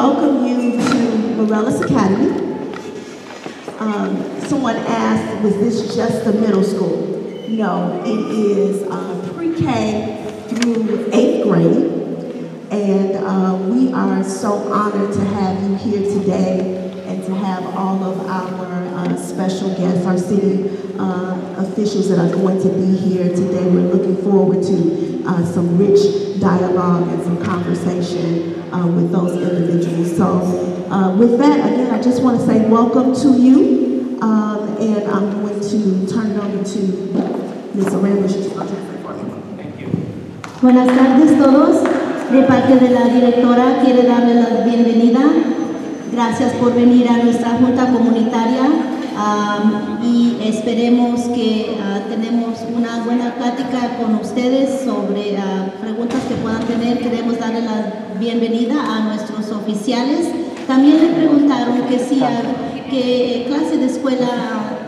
welcome you to Mireles Academy. Someone asked, was this just the middle school? No, it is pre-K through 8th grade. And we are so honored to have you here today and to have all of our special guests, our city officials that are going to be here today. We're looking forward to some rich dialogue and some conversation with those individuals. So with that, again, I just want to say welcome to you. And I'm going to turn it over to Ms. Aranda. She's going to translate for me. Thank you. Buenas tardes todos. De parte de la directora quiere darle la bienvenida. Gracias por venir a nuestra junta comunitaria y esperemos que tenemos una buena plática con ustedes sobre preguntas que puedan tener. Queremos darle la bienvenida a nuestros oficiales. También le preguntaron que si qué clase de escuela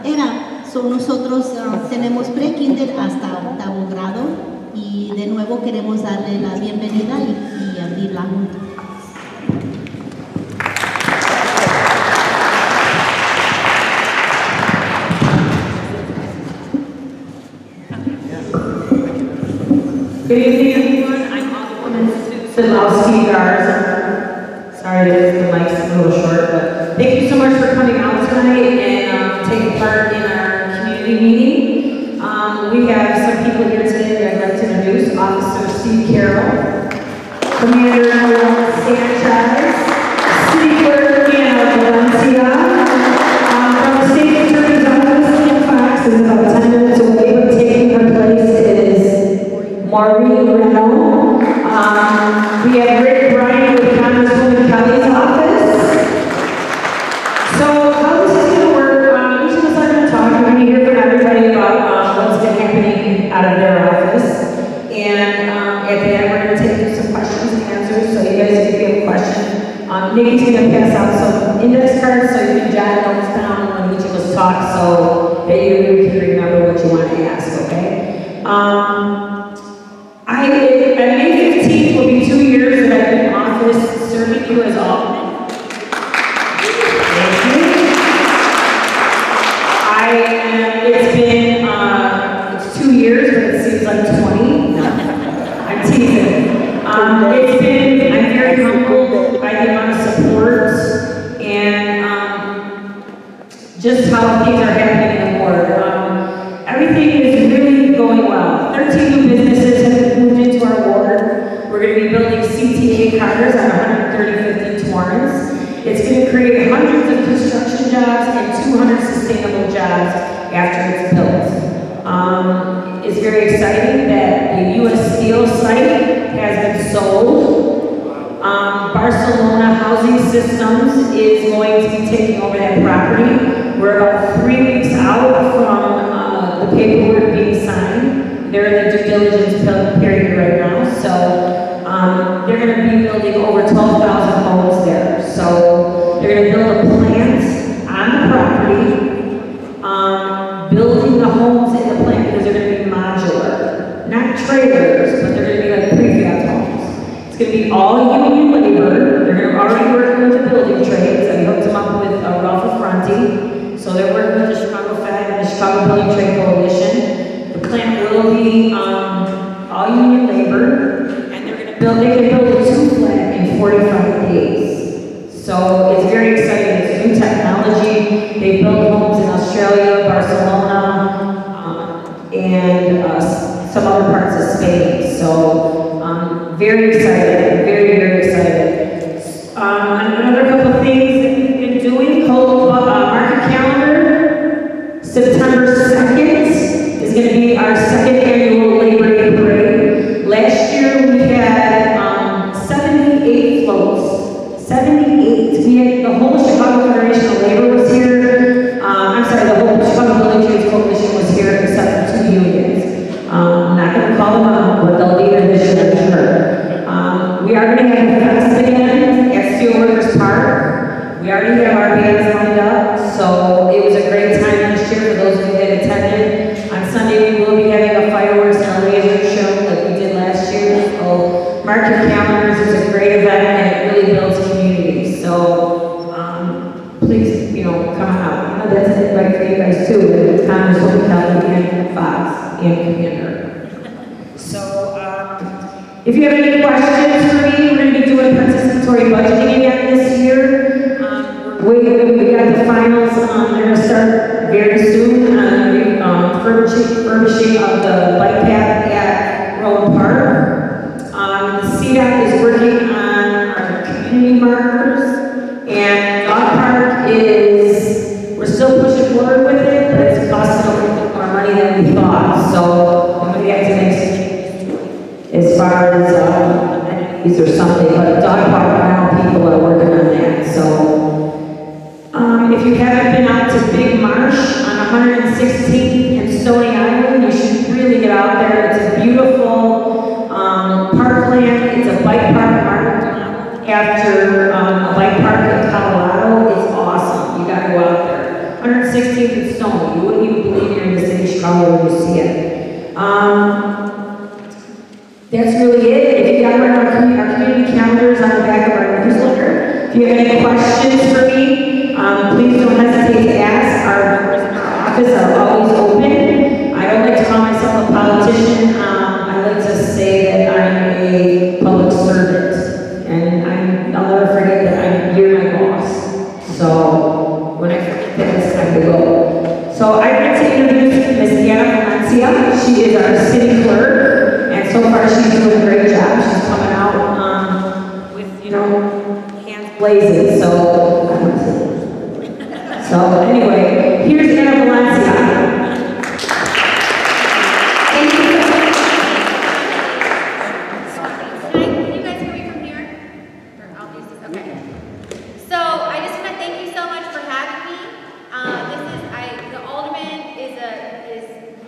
era. Nosotros tenemos pre-kinder hasta 8º grado y de nuevo queremos darle la bienvenida y abrir la junta. Good evening, everyone. I'm Alderwoman Garza. Sorry that the mic's a little short, but thank you so much for coming out tonight and taking part in our community meeting. We have some people here today that I'd like to introduce. Officer Steve Carroll, Commander Sanchez, City Clerk Anna Valencia, from the State Attorney's Office, Kim Fox is about 10 minutes away, but taking her place is Maureen Renault. We have Rick Bryan with Congresswoman Kelly's office. So how this is going to work, each of us are going to talk. We're going to hear from everybody about what's been happening out of their office. And at the end, we're going to take some questions and answers. So you guys, if you have a question, Nikki's going to pass out some index cards so you can jot notes down when each of us talk so that you can remember what you want to ask, okay? On May 15th will be 2 years that I've been in office serving you as Alderman. Thank you. It's 2 years, but it seems like 20. No, I'm teasing. I'm very humbled by the amount of support and just how things are happening in the ward. Everything is really going well. 13 new businesses have moved into our ward. We're going to be building CTA cars on 135th Torrance. It's going to create hundreds of construction jobs and 200 sustainable jobs after it's built. It's very exciting that the U.S. Steel site has been sold. Barcelona Housing Systems is going to be taking over that property. We're about 3 weeks out from the paperwork being signed. They're in the due diligence period right now, so they're going to be building over 12,000 homes there. So they're going to build a plant on the property, building the homes in the plant because they're going to be modular, not trailers, but they're going to be like prefab homes. It's going to be all union labor. They're already working with the building trades. I hooked them up with Ralph Affronti. So they're working with the Chicago Fed and the Chicago Building Trade Coalition. The plant will be all union labor, and they can build a 2-flat in 45 days. So it's very exciting. It's new technology. They build homes in Australia, Barcelona, and some other parts of Spain. So very excited, very, very excited. Another couple of things that we've been doing, market calendar. September 2nd is going to be our 2nd annual Labor Day Parade. Last year we had 78 floats. 78. We had the whole Chicago Federation of Labor was here. The whole Chicago Building Trades Coalition was here except for 2 unions. I'm not going to call them out, but they'll be here this year, I'm sure. We are going to have a fest again at Steelworkers Park. We already have our bands lined up, so it was a great time this year for those of you that attended. On Sunday, we will be having a fireworks and a laser show like we did last year. So mark your calendars. It's a great event and it really builds community. there's two, Congresswoman Kelly and Fox and Commander. So, if you have any questions for me, we're going to be doing participatory budgeting again this year. We got the finals, they're going to start very soon on furbishing of the bike path at Rowan Park. The CDOT is working on our community markers, and dog park we're still pushing forward with it, but it's costing a little bit more money than we thought. So I'm going to have to make some changes as far as amenities or something. But dog park now, people are working on that. So if you haven't been out to Big Marsh on 116th and Stony Island, you should really get out there. It's a beautiful parkland. It's a bike park marked after a bike park in Colorado. It's awesome. You got to go out there. 116th and Stony. You wouldn't even believe you're in the city of Chicago when you see it. That's really it. If you got our community calendars on the back of our newsletter, if you have any questions for me, please don't hesitate to ask. Our numbers in our office are always open. I don't like to call myself a politician. I like to say that I'm a public servant. And I'll never forget that you're my boss. So when I forget that, it's time to go. So I'd like to introduce Ms. Valencia. She is our city clerk. And so far she's doing a great job. She's coming out with, hands blazing. So anyway, here's Anna Valencia. Thank you. Can you guys hear me from here? Or I'll use this. Okay. So I just want to thank you so much for having me. The Alderman is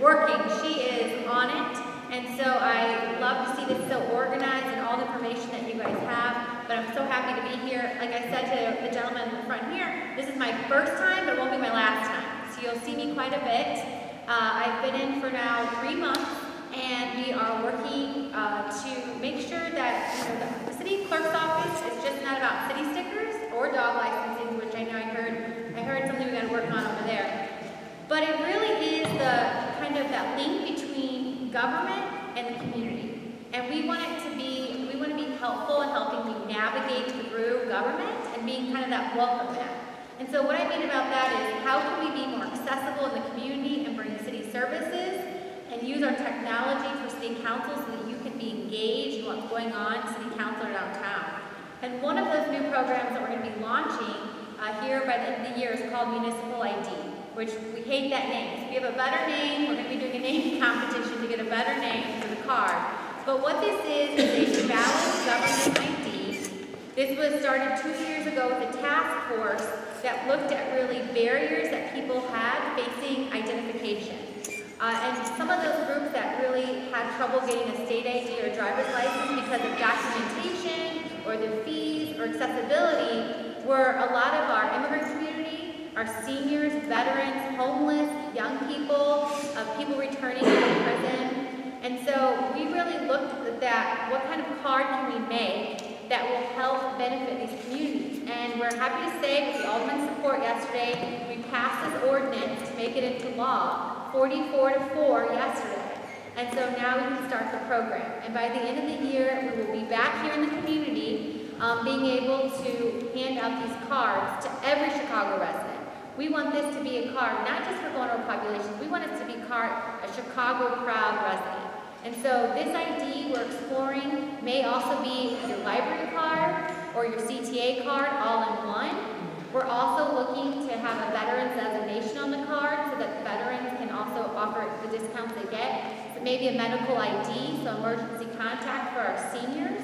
working. She is on it, and so I love to see this so organized and all the information that you guys have. But I'm so happy to be here. Like I said to the gentleman in the front here, this is my first time, but it won't be my last time. So you'll see me quite a bit. I've been in for now 3 months, and we are working to make sure that the city clerk's office is just not about city stickers or dog licensing, which I know I heard something we got to work on over there. But it really is the kind of that link between government and the community. And we want to be helpful in helping you navigate through government and being kind of that welcome mat. And so what I mean about that is, how can we be more accessible in the community and bring city services and use our technology for city council so that you can be engaged in what's going on in city council or downtown. And one of those new programs that we're going to be launching here by the end of the year is called Municipal ID, which we hate that name. So if you have a better name, we're going to be doing a naming competition to get a better name for the card. But what this is a valid government ID. This was started 2 years ago with a task force that looked at really barriers that people had facing identification. And some of those groups that really had trouble getting a state ID or driver's license because of documentation or the fees or accessibility were a lot of our immigrant community, our seniors, veterans, homeless, young people, people returning from prison. And so we really looked at that, what kind of card can we make that will help benefit these communities. And we're happy to say, with the Alderman's support yesterday, we passed this ordinance to make it into law, 44-4 yesterday. And so now we can start the program. And by the end of the year, we will be back here in the community being able to hand out these cards to every Chicago resident. We want this to be a card, not just for vulnerable populations, we want it to be a Chicago proud resident. And so this ID we're exploring may also be your library card or your CTA card all in one. We're also looking to have a veterans designation on the card so that veterans can also offer the discounts they get. So maybe a medical ID, so emergency contact for our seniors.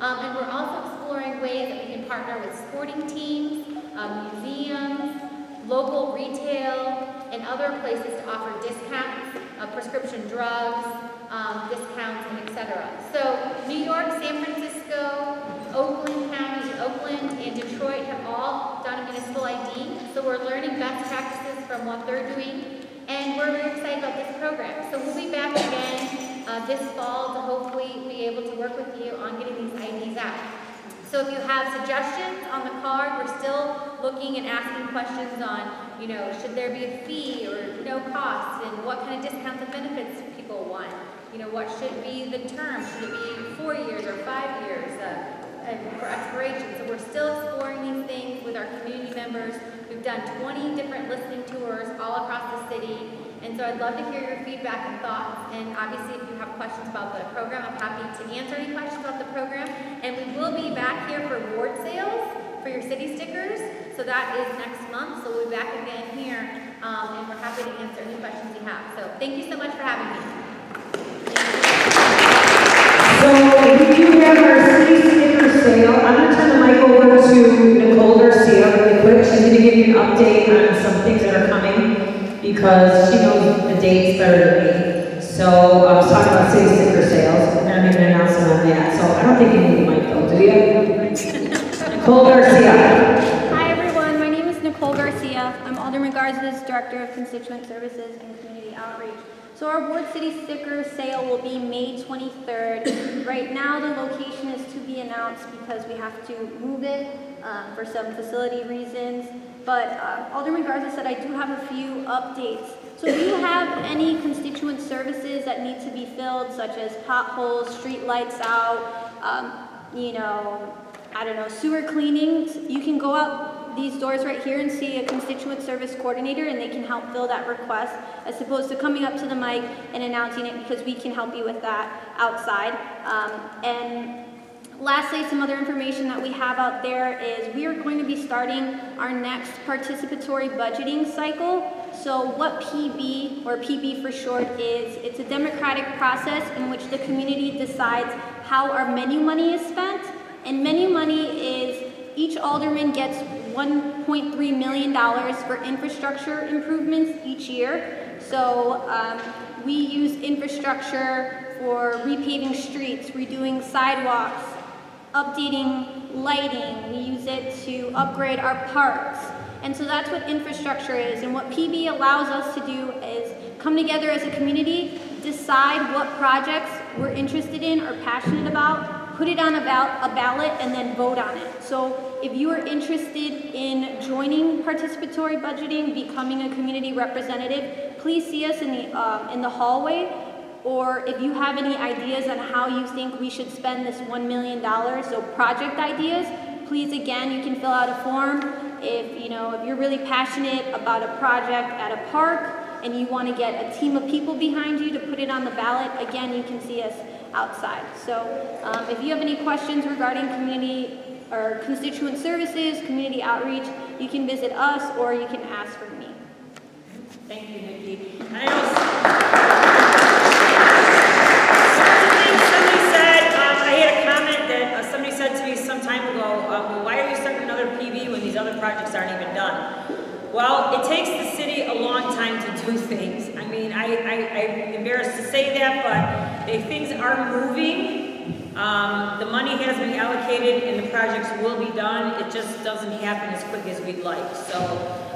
And we're also exploring ways that we can partner with sporting teams, museums, local retail, and other places to offer discounts of prescription drugs, discounts, and etc. So New York, San Francisco, Oakland County, Oakland, and Detroit have all done a municipal ID. So we're learning best practices from what they're doing, and we're very excited about this program. So we'll be back again this fall to hopefully be able to work with you on getting these IDs out. So if you have suggestions on the card, we're still looking and asking questions on you know, should there be a fee or no cost, and what kind of discounts and benefits people want. You know, what should be the term? Should it be 4 years or 5 years for expiration? So we're still exploring these things with our community members. We've done 20 different listening tours all across the city. And so I'd love to hear your feedback and thoughts. And obviously, if you have questions about the program, I'm happy to answer any questions about the program. And we will be back here for ward sales for your city stickers. So that is next month. So we'll be back again here. And we're happy to answer any questions you have. So thank you so much for having me. So we do have our city sticker sale. I'm going to turn the mic over to Nicole Garza really quick. She's going to give you an update on some things that are coming because she knows the dates better than me. So I was talking about city sticker sales. I'm going to make an announcement on that. So I don't think you need the mic though, do you? Nicole Garza. Hi everyone, my name is Nicole Garcia. I'm Alderman Garza's Director of Constituent Services and Community Outreach. So our Ward City sticker sale will be May 23rd. Right now the location is to be announced because we have to move it for some facility reasons. But Alderman Garza said I do have a few updates. So if you have any constituent services that need to be filled, such as potholes, street lights out, you know, I don't know, sewer cleanings, you can go out these doors right here and see a constituent service coordinator and they can help fill that request as opposed to coming up to the mic and announcing it because we can help you with that outside. And lastly, some other information that we have out there is we are going to be starting our next participatory budgeting cycle. So what PB, or PB for short, is, it's a democratic process in which the community decides how our menu money is spent. And menu money is each alderman gets $1.3 million for infrastructure improvements each year. So we use infrastructure for repaving streets, redoing sidewalks, updating lighting. We use it to upgrade our parks. And so that's what infrastructure is. And what PB allows us to do is come together as a community, decide what projects we're interested in or passionate about, put it on a ballot, and then vote on it. So if you are interested in joining participatory budgeting, becoming a community representative, please see us in the hallway. Or if you have any ideas on how you think we should spend this $1 million, so project ideas, please, again, you can fill out a form. If you're really passionate about a project at a park and you want to get a team of people behind you to put it on the ballot, again, you can see us outside. So if you have any questions regarding community or constituent services, community outreach, you can visit us or you can ask for me. Thank you, Nikki. Somebody said to me some time ago, well, why are you starting another PB when these other projects aren't even done? Well, it takes the city a long time to do things. I mean, I'm embarrassed to say that, but things are moving. The money has been allocated and the projects will be done. It just doesn't happen as quick as we'd like. So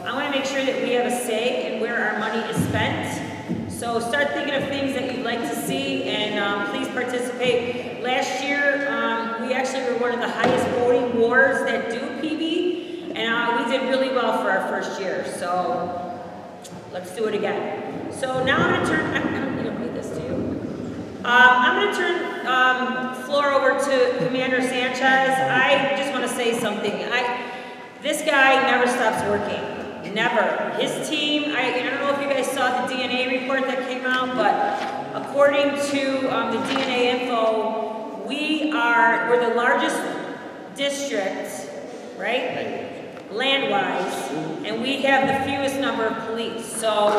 I want to make sure that we have a say in where our money is spent. So start thinking of things that you'd like to see and please participate. Last year, we actually were one of the highest voting wards that do PB, and we did really well for our first year. So let's do it again. So now I'm going to turn, I'm going to read this to you. I'm going to turn the floor over to Commander Sanchez. I just want to say something. This guy never stops working. Never. His team, I don't know if you guys saw the DNA report that came out, but according to the DNA info, we're the largest district, right? Land-wise, and we have the fewest number of police. So,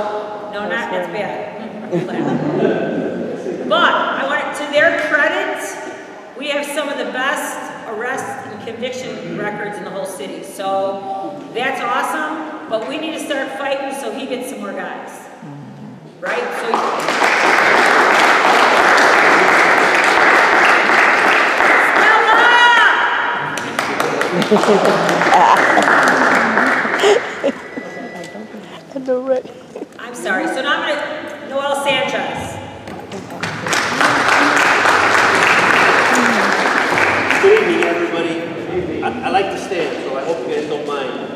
no, that's bad. But to their credit, we have some of the best arrest and conviction records in the whole city. So that's awesome. But we need to start fighting so he gets some more guys, right? So I'm sorry. So now I'm going to Noel Sanchez. Good evening, everybody. I like to stand, so I hope you guys don't mind.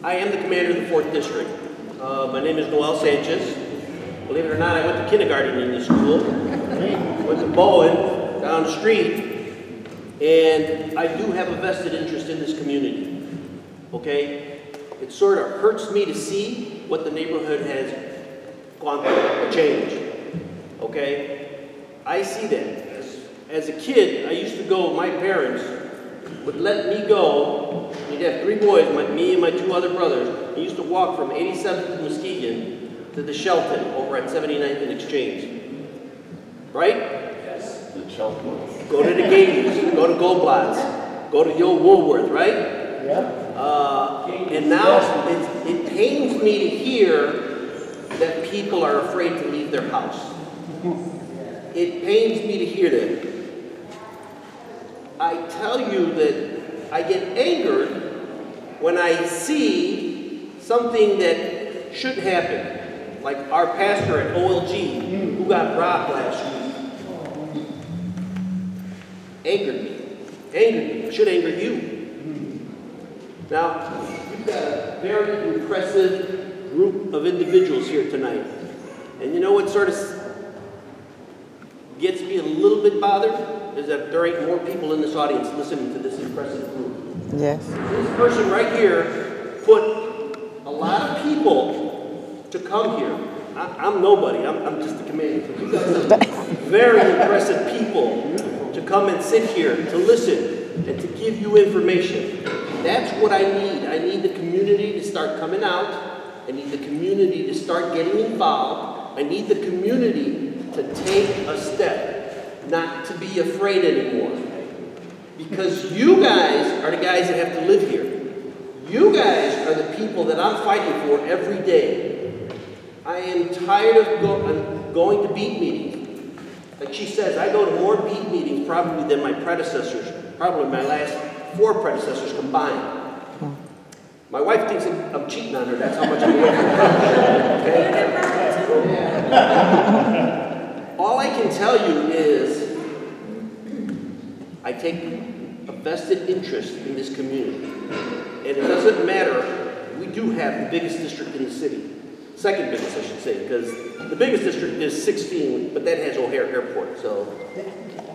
I am the commander of the 4th District. My name is Noel Sanchez. Believe it or not, I went to kindergarten in this school. Went to Bowen, down the street, and I do have a vested interest in this community, okay? It sort of hurts me to see what the neighborhood has gone through, a change, okay? I see that. As a kid, I used to go, my parents would let me go. We'd have 3 boys, me and my 2 other brothers. We used to walk from 87th and Muskegon to the Shelton over at 79th and Exchange. Right? Yes, the Shelton. Go to the Gators, go to Goldblatt's, go to Yo Woolworth, right? Yeah. And now it pains me to hear that people are afraid to leave their house. It pains me to hear that. I tell you that I get angered when I see something that should happen, like our pastor at OLG who got robbed last week. Angered me. It should anger you. Now, we've got a very impressive group of individuals here tonight. And you know what sort of gets me a little bit bothered? Is that there ain't more people in this audience listening to this impressive group. Yes. This person right here put a lot of people to come here. I'm nobody, I'm just a commander. You guys are very impressive people to come and sit here, to listen, and to give you information. That's what I need. I need the community to start coming out. I need the community to start getting involved. I need the community to take a step. Not to be afraid anymore. Because you guys are the guys that have to live here. You guys are the people that I'm fighting for every day. I am tired of going to beat meetings. Like she says, I go to more beat meetings probably than my predecessors, probably my last 4 predecessors combined. My wife thinks I'm cheating on her, that's how much I'm working. Okay? All I can tell you is I take a vested interest in this community. And it doesn't matter, we do have the biggest district in the city. Second biggest, I should say, because the biggest district is 16, but that has O'Hare Airport. So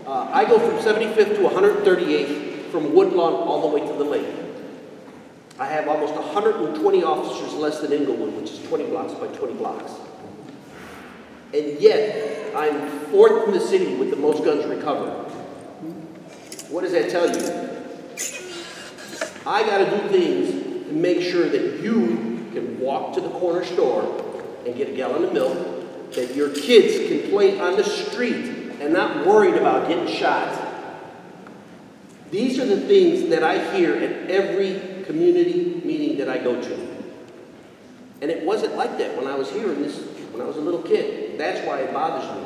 I go from 75th to 138th, from Woodlawn all the way to the lake. I have almost 120 officers less than Inglewood, which is 20 blocks by 20 blocks. And yet, I'm 4th in the city with the most guns recovered. What does that tell you? I got to do things to make sure that you can walk to the corner store and get a gallon of milk, that your kids can play on the street and not worried about getting shot. These are the things that I hear at every community meeting that I go to. And it wasn't like that when I was hearing this, when I was a little kid. That's why it bothers me.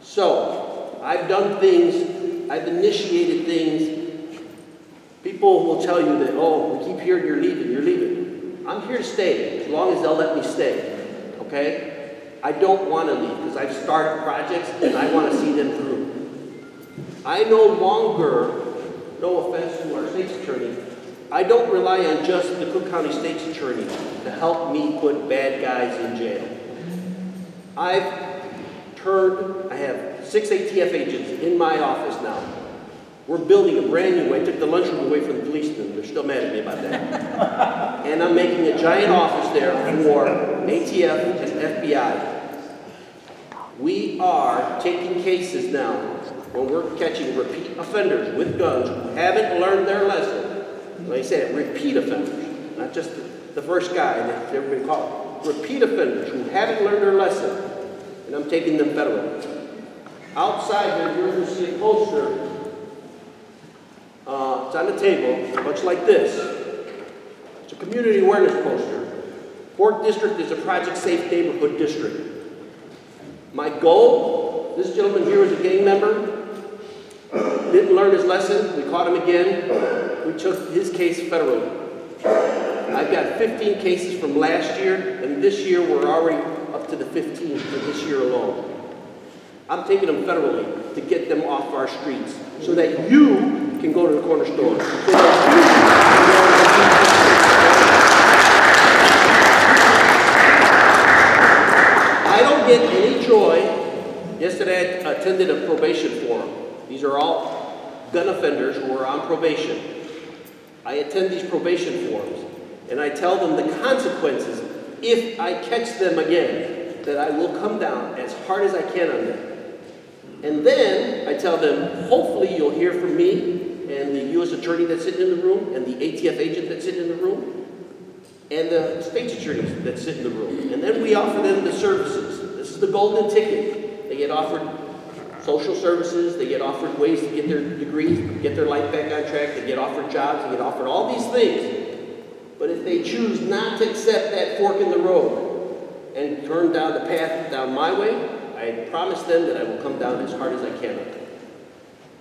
So, I've done things, I've initiated things. People will tell you that, oh, we keep hearing you're leaving. I'm here to stay, as long as they'll let me stay, okay? I don't want to leave, because I've started projects, and I want to see them through. I no longer, no offense to our state's attorney, I don't rely on just the Cook County State's Attorney to help me put bad guys in jail. I have 6 ATF agents in my office now. We're building a brand new, I took the lunchroom away from the policemen, they're still mad at me about that. And I'm making a giant office there for ATF and FBI. We are taking cases now when we're catching repeat offenders with guns who haven't learned their lesson. Like I said, repeat offenders, not just the first guy that everybody called. Repeat offenders who haven't learned their lesson, and I'm taking them federal. Outside there, you're going to see a poster. It's on the table, much like this. It's a community awareness poster. 4th District is a Project Safe Neighborhood District. My goal, this gentleman here is a gang member, didn't learn his lesson, we caught him again, we took his case federally. I've got 15 cases from last year, and this year we're already up to the 15th for this year alone. I'm taking them federally to get them off our streets so that you can go to the corner store. So that get any joy, yesterday I attended a probation forum. These are all gun offenders who are on probation. I attend these probation forums, and I tell them the consequences if I catch them again, that I will come down as hard as I can on them. And then I tell them, hopefully you'll hear from me and the U.S. attorney that's sitting in the room, and the ATF agent that's sitting in the room, and the state's attorneys that sit in the room. And then we offer them the services. This is the golden ticket. They get offered social services, they get offered ways to get their degrees, get their life back on track, they get offered jobs, they get offered all these things. But if they choose not to accept that fork in the road and turn down the path down my way, I promise them that I will come down as hard as I can.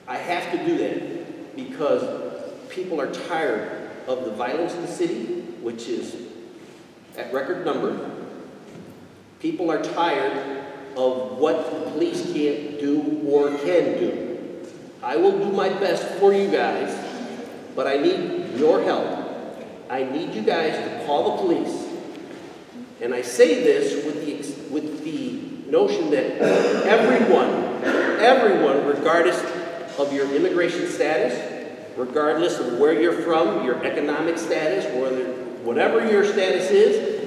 I have to do that because people are tired of the violence in the city, which is at record number. People are tired of what the police can't do or can do. I will do my best for you guys, but I need your help. I need you guys to call the police. And I say this with the notion that everyone, regardless of your immigration status, regardless of where you're from, your economic status, whatever your status is,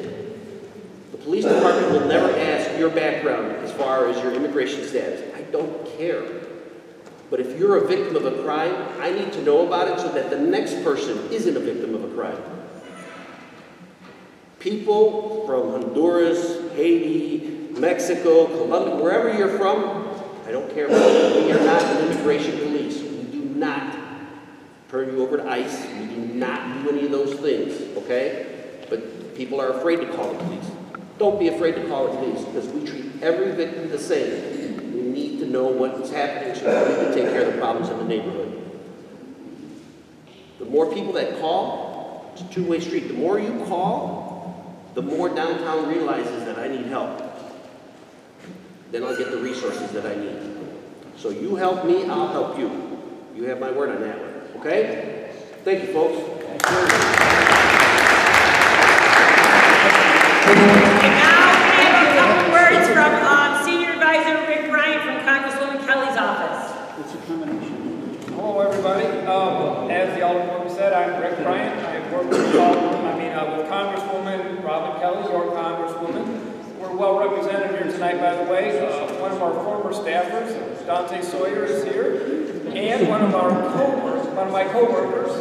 the police department will never ask your background as far as your immigration status. I don't care. But if you're a victim of a crime, I need to know about it so that the next person isn't a victim of a crime. People from Honduras, Haiti, Mexico, Colombia, wherever you're from, I don't care about it. We are not an immigration police. We do not turn you over to ICE. We do not do any of those things, okay? But people are afraid to call the police. Don't be afraid to call the police, because we treat every victim the same. We need to know what's happening so that we can take care of the problems in the neighborhood. The more people that call, it's a two-way street. The more you call, the more downtown realizes that I need help. Then I'll get the resources that I need. So you help me, I'll help you. You have my word on that one, okay? Thank you, folks. And now we have a couple words from Senior Advisor Rick Bryant from Congresswoman Kelly's office. It's a combination. Hello, everybody. As the Alderwoman said, I'm Rick Bryant. I work with Congresswoman Robin Kelly, your Congresswoman. We're well represented here tonight, by the way. One of our former staffers, Dante Sawyer, is here, and one of my co-workers,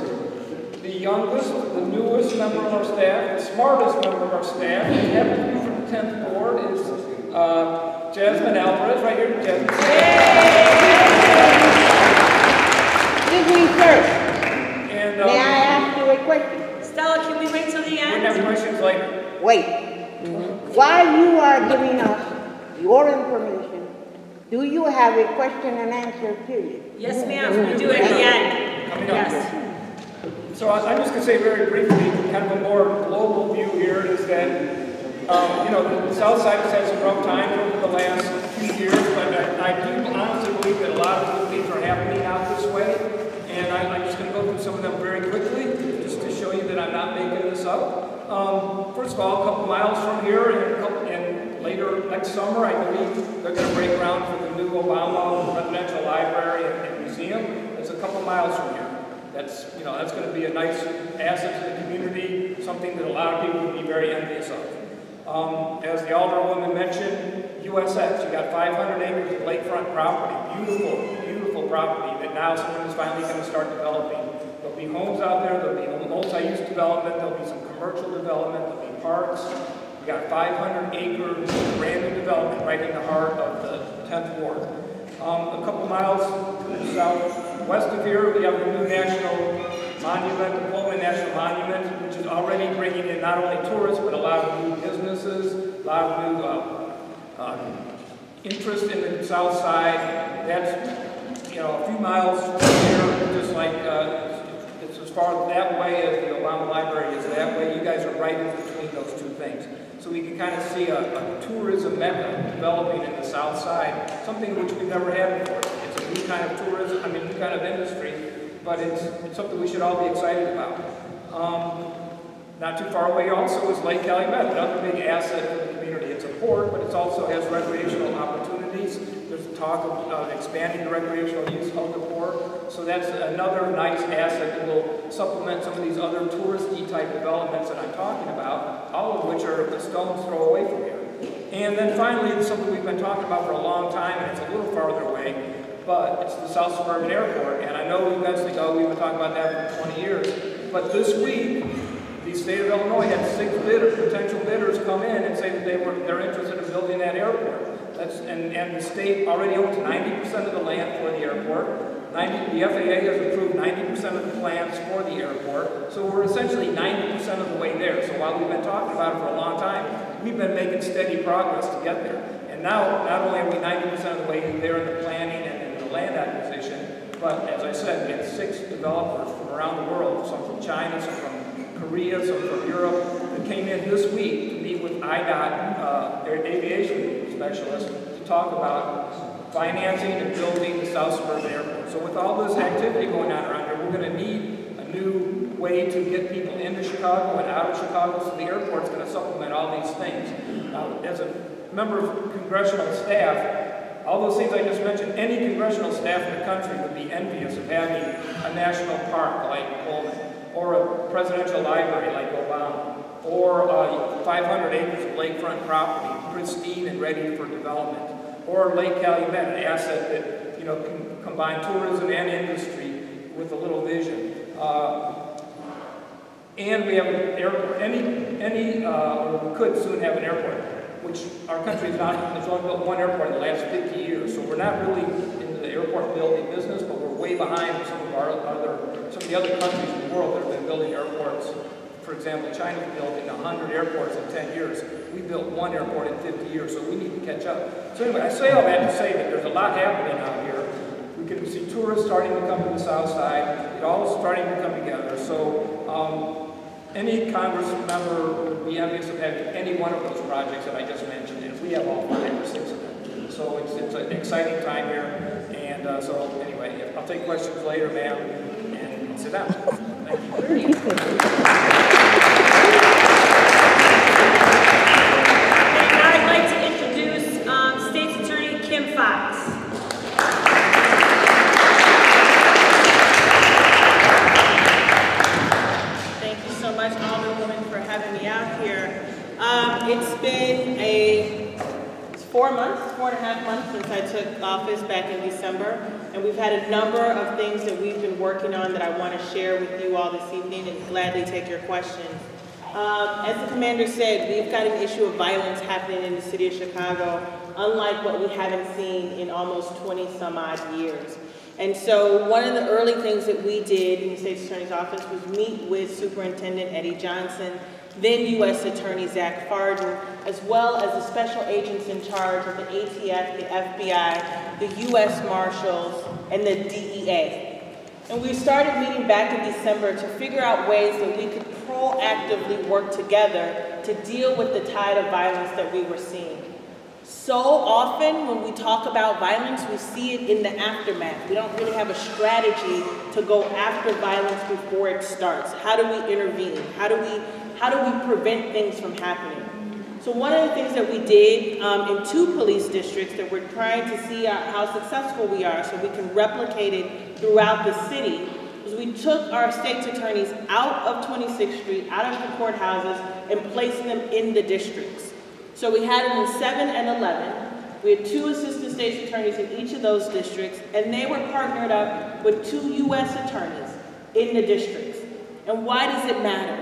the youngest, the newest member of our staff, the smartest member of our staff, and happens to be from the 10th Ward, is Jasmine Alvarez, right here. Jasmine. Excuse me, sir. And, may I ask you a question? Stella, can we wait till the end? We have questions later. Wait. While you are giving us your information, do you have a question and answer period? Yes, ma'am. We do it at the end. Coming up. Yes. So I'm just going to say very briefly, kind of a more global view here is that, the South Side has had some rough times over the last few years, but I do honestly believe that a lot of good things are happening out this way, and I'm just going to go through some of them very quickly, just to show you that I'm not making this up. First of all, a couple miles from here, and later next summer, I believe they're going to break ground for the new Obama Presidential Library and Museum. It's a couple miles from here. That's going to be a nice asset to the community, something that a lot of people would be very envious of. As the Alderwoman mentioned, USX, you got 500 acres of lakefront property, beautiful, beautiful property that now someone is finally going to start developing. There'll be homes out there, there'll be multi-use development, there'll be some commercial development, there'll be parks. We got 500 acres of brand new development right in the heart of the 10th Ward. A couple miles southwest of here, we have the new national monument, the Pullman National Monument, which is already bringing in not only tourists, but a lot of new businesses, a lot of new interest in the south side. That's, a few miles from here, just like it's as far that way as the Obama Library is that way. You guys are right in between those two things. So we can kind of see a tourism mecca developing in the south side, something which we've never had before. It's a new kind of tourism, new kind of industry, but it's something we should all be excited about. Not too far away also is Lake Calumet, another big asset for the community. It's a port, but it also has recreational opportunities. There's talk of expanding the recreational use of the port. So that's another nice asset that will supplement some of these other touristy type developments that I'm talking about, all of which are a stone's throw away from here. And then finally, something we've been talking about for a long time, and it's a little farther away, but it's the South Suburban Airport. And I know you guys think, oh, we've been talking about that for 20 years. But this week, the state of Illinois had 6 potential bidders come in and say that they're interested in building that airport. And the state already owns 90% of the land for the airport. The FAA has approved 90% of the plans for the airport. So we're essentially 90% of the way there. So while we've been talking about it for a long time, we've been making steady progress to get there. And now, not only are we 90% of the way there in the planning and in the land acquisition, but as I said, we had 6 developers from around the world, some from China, some from Korea, some from Europe, that came in this week to meet with IDOT, their aviation specialists, to talk about financing and building the South Suburban Airport. So with all this activity going on around here, we're going to need a new way to get people into Chicago and out of Chicago, so the airport's going to supplement all these things. Now, as a member of congressional staff, all those things I just mentioned, any congressional staff in the country would be envious of having a national park like Pullman, or a presidential library like Obama, or 500 acres of lakefront property, pristine and ready for development, or Lake Calumet, an asset that can combine tourism and industry with a little vision. And we have an airport. Or we could soon have an airport, which our country is not. It's only built one airport in the last 50 years, so we're not really in the airport building business, but we're way behind some of the other countries in the world that have been building airports. For example, China's building 100 airports in 10 years. We built 1 airport in 50 years, so we need to catch up. So anyway, I say all that to say that there's a lot happening out here. We can see tourists starting to come to the south side. It all is starting to come together. So any Congress member would be envious of having any one of those projects that I just mentioned, and if we have all 5 or 6 of them. So it's an exciting time here. And so anyway, I'll take questions later, ma'am, and sit down. Thank you. It's been 4.5 months since I took office back in December, and we've had a number of things that we've been working on that I want to share with you all this evening and gladly take your questions. As the commander said, we've got an issue of violence happening in the city of Chicago, unlike what we haven't seen in almost 20 some odd years. And so one of the early things that we did in the State's Attorney's Office was meet with Superintendent Eddie Johnson, then U.S. Attorney Zach Farden, as well as the special agents in charge of the ATF, the FBI, the U.S. Marshals, and the DEA. And we started meeting back in December to figure out ways that we could proactively work together to deal with the tide of violence that we were seeing. So often when we talk about violence, we see it in the aftermath. We don't really have a strategy to go after violence before it starts. How do we intervene? How do we prevent things from happening? So one of the things that we did in 2 police districts that we're trying to see how successful we are so we can replicate it throughout the city was we took our state's attorneys out of 26th Street, out of the courthouses, and placed them in the districts. So we had them in 7 and 11. We had 2 assistant state's attorneys in each of those districts, and they were partnered up with 2 U.S. attorneys in the districts. And why does it matter?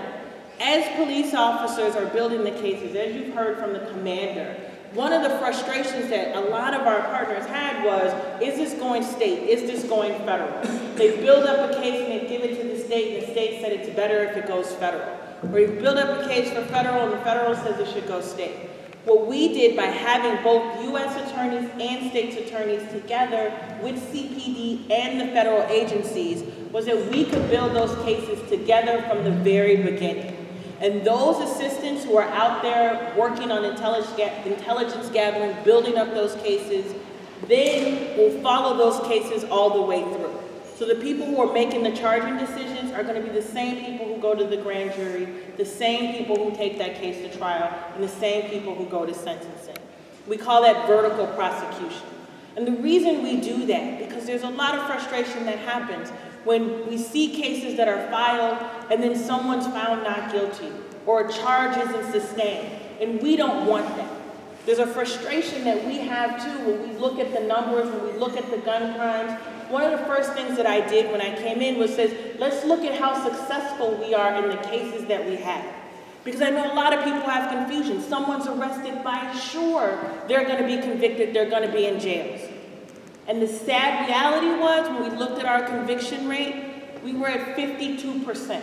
As police officers are building the cases, as you've heard from the commander, one of the frustrations that a lot of our partners had was, is this going state? Is this going federal? They build up a case and they give it to the state, and the state said it's better if it goes federal. Or you build up a case for federal, and the federal says it should go state. What we did by having both U.S. attorneys and state's attorneys together with CPD and the federal agencies was that we could build those cases together from the very beginning. And those assistants who are out there working on intelligence gathering, building up those cases, then will follow those cases all the way through. So the people who are making the charging decisions are going to be the same people who go to the grand jury, the same people who take that case to trial, and the same people who go to sentencing. We call that vertical prosecution. And the reason we do that, because there's a lot of frustration that happens when we see cases that are filed and then someone's found not guilty or a charge isn't sustained, and we don't want that. There's a frustration that we have too when we look at the numbers, when we look at the gun crimes. One of the first things that I did when I came in was says, let's look at how successful we are in the cases that we have. Because I know a lot of people have confusion. Someone's arrested by sure they're going to be convicted, they're going to be in jails. And the sad reality was when we looked at our conviction rate, we were at 52%.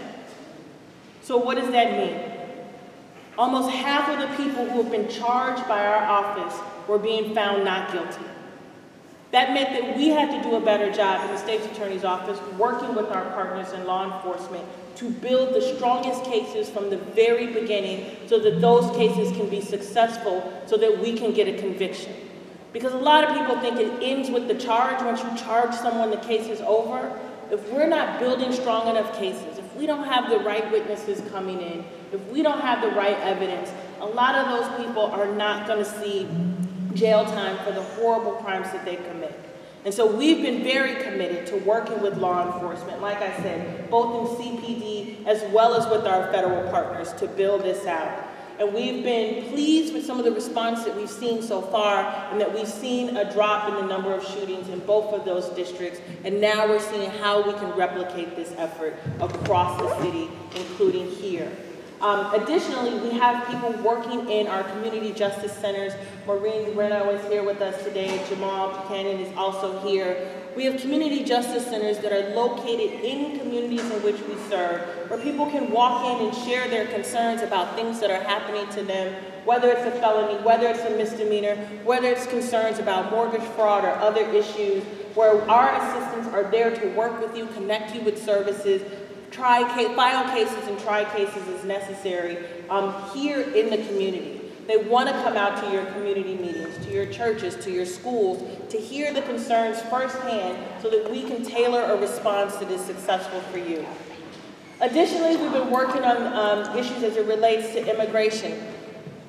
So what does that mean? Almost half of the people who have been charged by our office were being found not guilty. That meant that we had to do a better job in the State's Attorney's Office working with our partners in law enforcement to build the strongest cases from the very beginning so that those cases can be successful so that we can get a conviction. Because a lot of people think it ends with the charge. Once you charge someone, the case is over. If we're not building strong enough cases, if we don't have the right witnesses coming in, if we don't have the right evidence, a lot of those people are not going to see jail time for the horrible crimes that they commit. And so we've been very committed to working with law enforcement, like I said, both in CPD as well as with our federal partners to build this out. And we've been pleased with some of the response that we've seen so far, and that we've seen a drop in the number of shootings in both of those districts. And now we're seeing how we can replicate this effort across the city, including here. Additionally, we have people working in our community justice centers. Maureen Reno is here with us today. Jamal Buchanan is also here. We have community justice centers that are located in communities in which we serve, where people can walk in and share their concerns about things that are happening to them, whether it's a felony, whether it's a misdemeanor, whether it's concerns about mortgage fraud or other issues, where our assistants are there to work with you, connect you with services, file cases and try cases as necessary here in the community. They want to come out to your community meetings, to your churches, to your schools, to hear the concerns firsthand so that we can tailor a response that is successful for you. Additionally, we've been working on issues as it relates to immigration.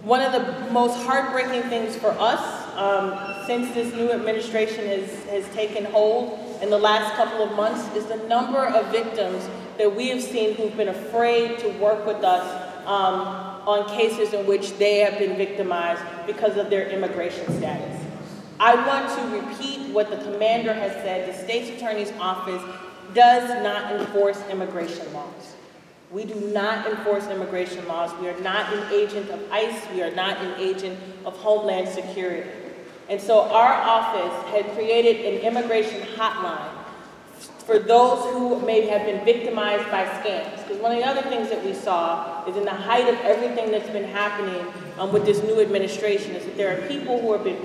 One of the most heartbreaking things for us since this new administration has taken hold in the last couple of months is the number of victims that we have seen who've been afraid to work with us on cases in which they have been victimized because of their immigration status. I want to repeat what the commander has said. The State's Attorney's Office does not enforce immigration laws. We do not enforce immigration laws. We are not an agent of ICE. We are not an agent of Homeland Security. And so our office had created an immigration hotline for those who may have been victimized by scams. Because one of the other things that we saw is in the height of everything that's been happening with this new administration is that there are people who have been